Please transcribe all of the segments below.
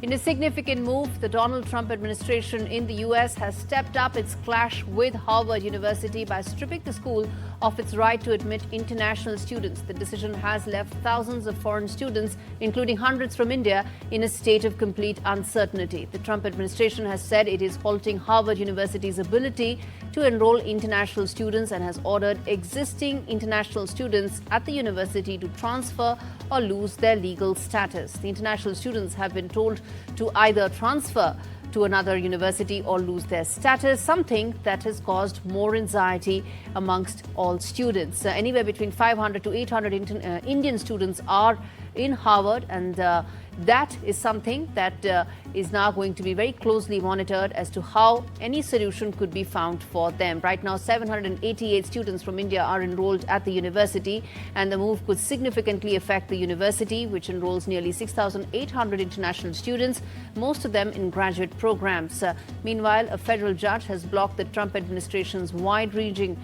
In a significant move, the Donald Trump administration in the U.S. has stepped up its clash with Harvard University by stripping the school of its right to admit international students. The decision has left thousands of foreign students, including hundreds from India, in a state of complete uncertainty. The Trump administration has said it is halting Harvard University's ability to enroll international students and has ordered existing international students at the university to transfer or lose their legal status. The international students have been told to either transfer to another university or lose their status, something that has caused more anxiety amongst all students. Anywhere between 500 to 800 Indian students are in Harvard, and that is something that is now going to be very closely monitored as to how any solution could be found for them. Right now, 788 students from India are enrolled at the university, and the move could significantly affect the university, which enrolls nearly 6,800 international students, most of them in graduate programs. Meanwhile, a federal judge has blocked the Trump administration's wide-reaching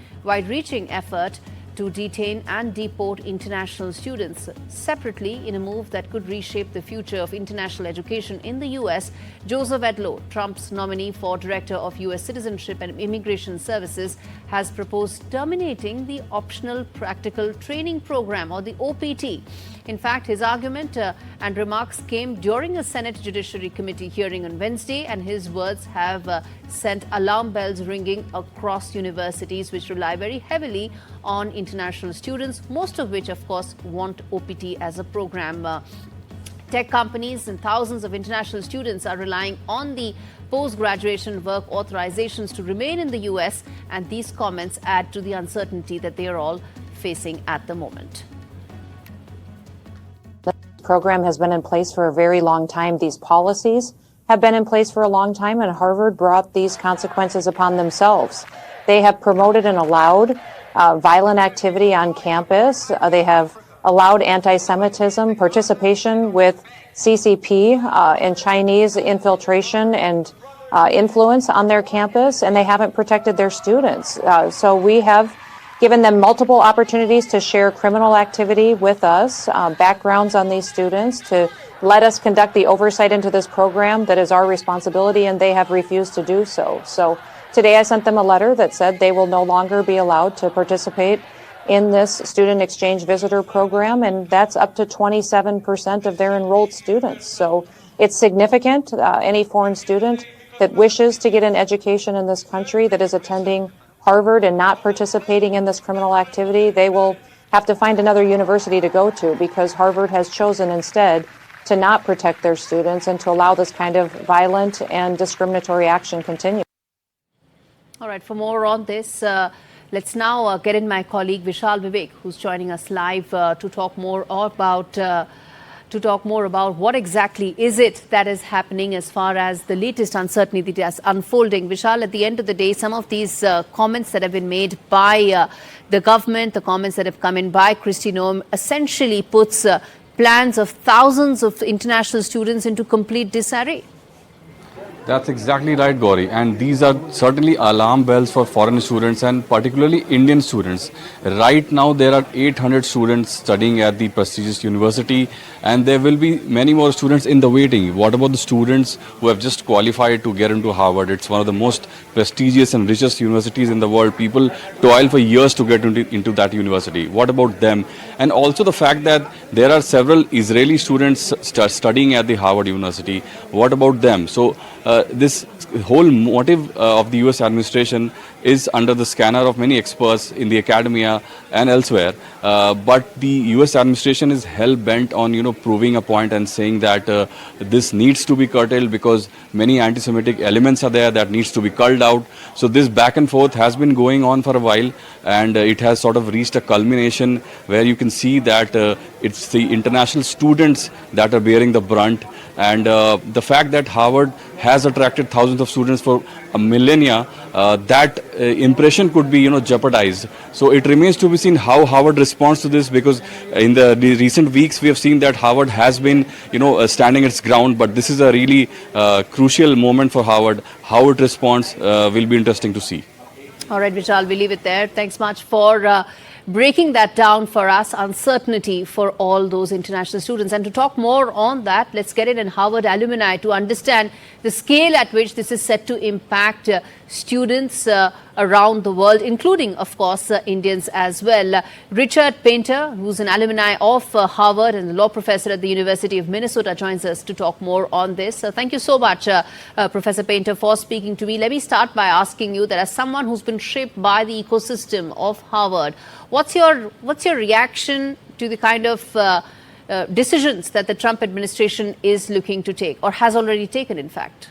effort to detain and deport international students. Separately, in a move that could reshape the future of international education in the U.S., Joseph Edlow, Trump's nominee for Director of U.S. Citizenship and Immigration Services, has proposed terminating the Optional Practical Training Program, or the OPT. In fact, his argument and remarks came during a Senate Judiciary Committee hearing on Wednesday, and his words have sent alarm bells ringing across universities which rely very heavily on international students, most of which, of course, want OPT as a program. Tech companies and thousands of international students are relying on the post-graduation work authorizations to remain in the U.S., and these comments add to the uncertainty that they are all facing at the moment. The program has been in place for a very long time. These policies have been in place for a long time, and Harvard brought these consequences upon themselves. They have promoted and allowed violent activity on campus. They have allowed anti-Semitism, participation with CCP and Chinese infiltration and influence on their campus, and they haven't protected their students. So we have given them multiple opportunities to share criminal activity with us, backgrounds on these students, to let us conduct the oversight into this program that is our responsibility, and they have refused to do so. So today I sent them a letter that said they will no longer be allowed to participate in this student exchange visitor program, and that's up to 27% of their enrolled students. So it's significant. Any foreign student that wishes to get an education in this country, that is attending Harvard and not participating in this criminal activity, they will have to find another university to go to, because Harvard has chosen instead to not protect their students and to allow this kind of violent and discriminatory action continue. All right, for more on this, let's now get in my colleague Vishal Vivek, who's joining us live to talk more about what exactly is it that is happening as far as the latest uncertainty that is unfolding. Vishal, at the end of the day, some of these comments that have been made by the government, the comments that have come in by Kristi Noem, essentially puts plans of thousands of international students into complete disarray. That's exactly right, Gaurie. And these are certainly alarm bells for foreign students and particularly Indian students. Right now, there are 800 students studying at the prestigious university, and there will be many more students in the waiting. What about the students who have just qualified to get into Harvard? It's one of the most prestigious and richest universities in the world. People toil for years to get into that university. What about them? And also the fact that there are several Israeli students studying at the Harvard University. What about them? So this whole motive of the US administration is under the scanner of many experts in the academia and elsewhere. But the US administration is hell-bent on, proving a point and saying that this needs to be curtailed because many anti-Semitic elements are there that needs to be culled out. So this back and forth has been going on for a while, and it has sort of reached a culmination where you can see that it's the international students that are bearing the brunt. And the fact that Harvard has attracted thousands of students for a millennia, that impression could be, jeopardized. So it remains to be seen how Harvard responds to this, because in the recent weeks we have seen that Harvard has been, standing its ground. But this is a really crucial moment for Harvard. How it responds will be interesting to see. All right, Vishal, we'll leave it there. Thanks much for breaking that down for us, uncertainty for all those international students. And to talk more on that, let's get in Harvard alumni to understand the scale at which this is set to impact students around the world, including, of course, Indians as well. Richard Painter, who's an alumni of Harvard and a law professor at the University of Minnesota, joins us to talk more on this. Thank you so much, Professor Painter, for speaking to me. Let me start by asking you that as someone who's been shaped by the ecosystem of Harvard, what's your reaction to the kind of decisions that the Trump administration is looking to take, or has already taken, in fact?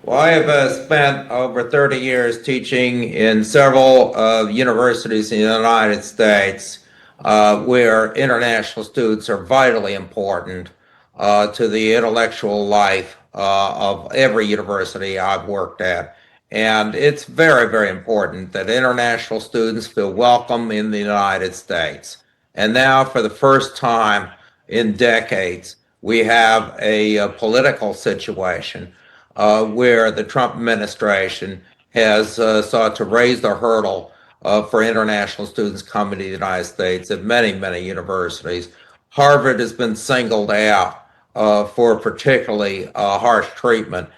Well, I have spent over 30 years teaching in several universities in the United States where international students are vitally important to the intellectual life of every university I've worked at. And it's very, very important that international students feel welcome in the United States. And now, for the first time in decades, we have a political situation where the Trump administration has sought to raise the hurdle for international students coming to the United States at many, many universities. Harvard has been singled out for particularly harsh treatment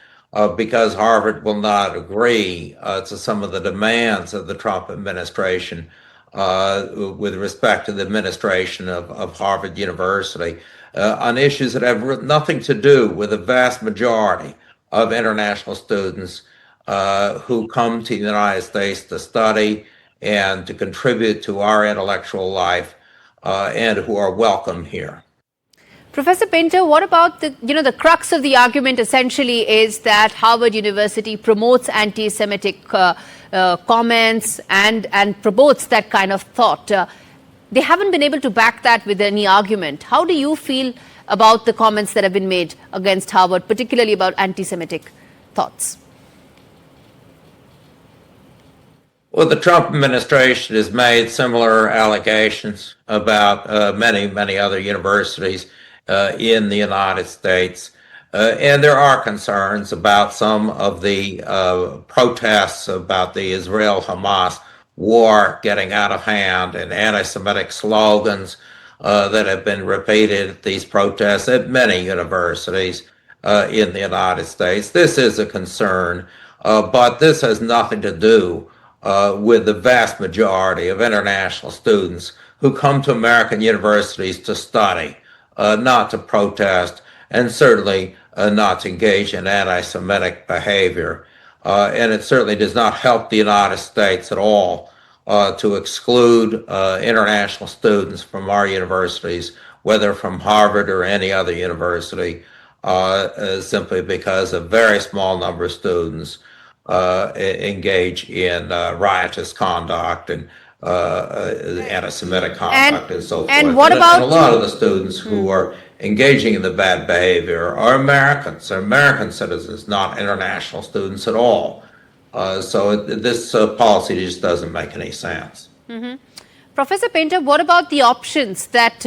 because Harvard will not agree to some of the demands of the Trump administration with respect to the administration of Harvard University on issues that have nothing to do with the vast majority of international students who come to the United States to study and to contribute to our intellectual life and who are welcome here. Professor Painter, what about the crux of the argument essentially is that Harvard University promotes anti-Semitic comments and promotes that kind of thought. They haven't been able to back that with any argument. How do you feel about the comments that have been made against Harvard, particularly about anti-Semitic thoughts? Well, the Trump administration has made similar allegations about many, many other universities in the United States. And there are concerns about some of the protests about the Israel-Hamas war getting out of hand and anti-Semitic slogans that have been repeated at these protests at many universities in the United States. This is a concern, but this has nothing to do with the vast majority of international students who come to American universities to study, not to protest, and certainly not to engage in anti-Semitic behavior. And it certainly does not help the United States at all to exclude international students from our universities, whether from Harvard or any other university, simply because a very small number of students engage in riotous conduct and anti-Semitic conduct and so forth. And what about... And a lot of the students who are engaging in the bad behavior are Americans, are American citizens, not international students at all. So this policy just doesn't make any sense. Professor Painter, what about the options that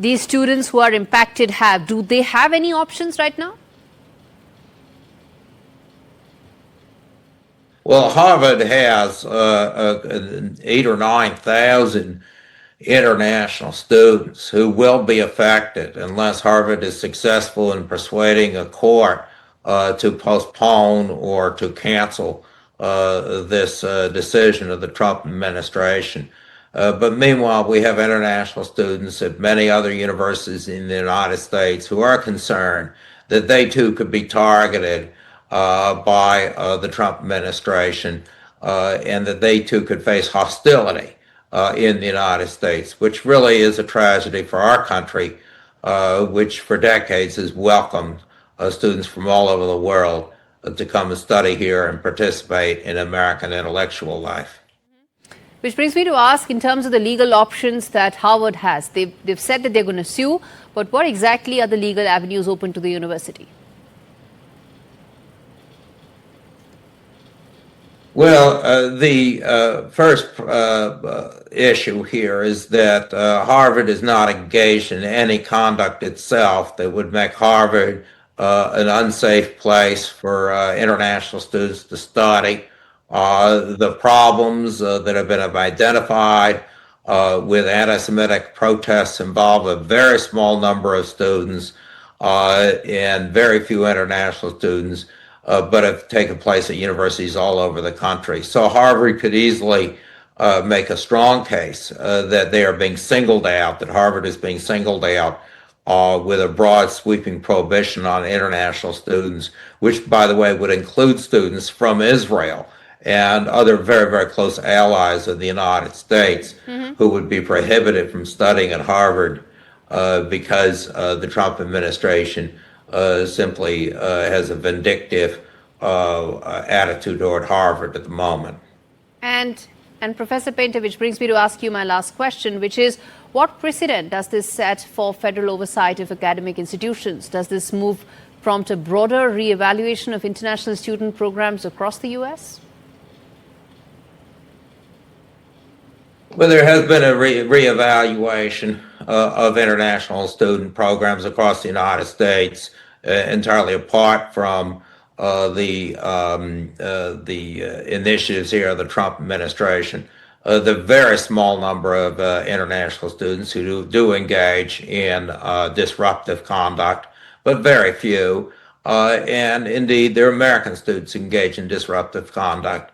these students who are impacted have? Do they have any options right now? Well, Harvard has 8,000 or 9,000 international students who will be affected unless Harvard is successful in persuading a court to postpone or to cancel this decision of the Trump administration. But meanwhile, we have international students at many other universities in the United States who are concerned that they too could be targeted by the Trump administration and that they too could face hostility in the United States, which really is a tragedy for our country, which for decades has welcomed students from all over the world to come and study here and participate in American intellectual life. Which brings me to ask, in terms of the legal options that Harvard has, they've said that they're going to sue, but what exactly are the legal avenues open to the university? Well, the first issue here is that Harvard is not engaged in any conduct itself that would make Harvard an unsafe place for international students to study the problems that have been identified with anti-Semitic protests involve a very small number of students and very few international students, but have taken place at universities all over the country. So Harvard could easily make a strong case that they are being singled out, that Harvard is being singled out with a broad sweeping prohibition on international students, which, by the way, would include students from Israel and other very, very close allies of the United States who would be prohibited from studying at Harvard because the Trump administration simply has a vindictive attitude toward Harvard at the moment. And Professor Painter, which brings me to ask you my last question, which is, what precedent does this set for federal oversight of academic institutions? Does this move prompt a broader re-evaluation of international student programs across the U.S.? Well, there has been a re-evaluation of international student programs across the United States, entirely apart from the initiatives here of the Trump administration. The very small number of international students who do engage in disruptive conduct, but very few. And indeed, there are American students who engage in disruptive conduct.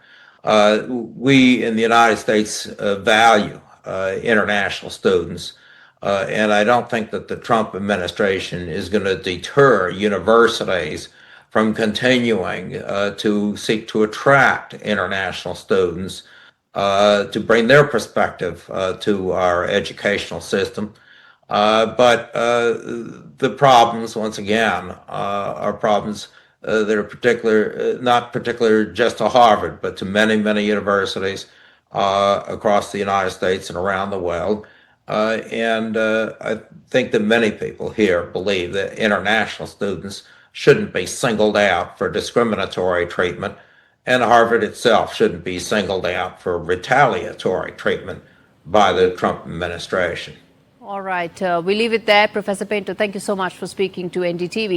We in the United States value international students, and I don't think that the Trump administration is going to deter universities from continuing to seek to attract international students to bring their perspective to our educational system. But the problems, once again, are problems that are not particular just to Harvard, but to many, many universities across the United States and around the world. And I think that many people here believe that international students shouldn't be singled out for discriminatory treatment, and Harvard itself shouldn't be singled out for retaliatory treatment by the Trump administration. All right, we leave it there. Professor Painter, thank you so much for speaking to NDTV.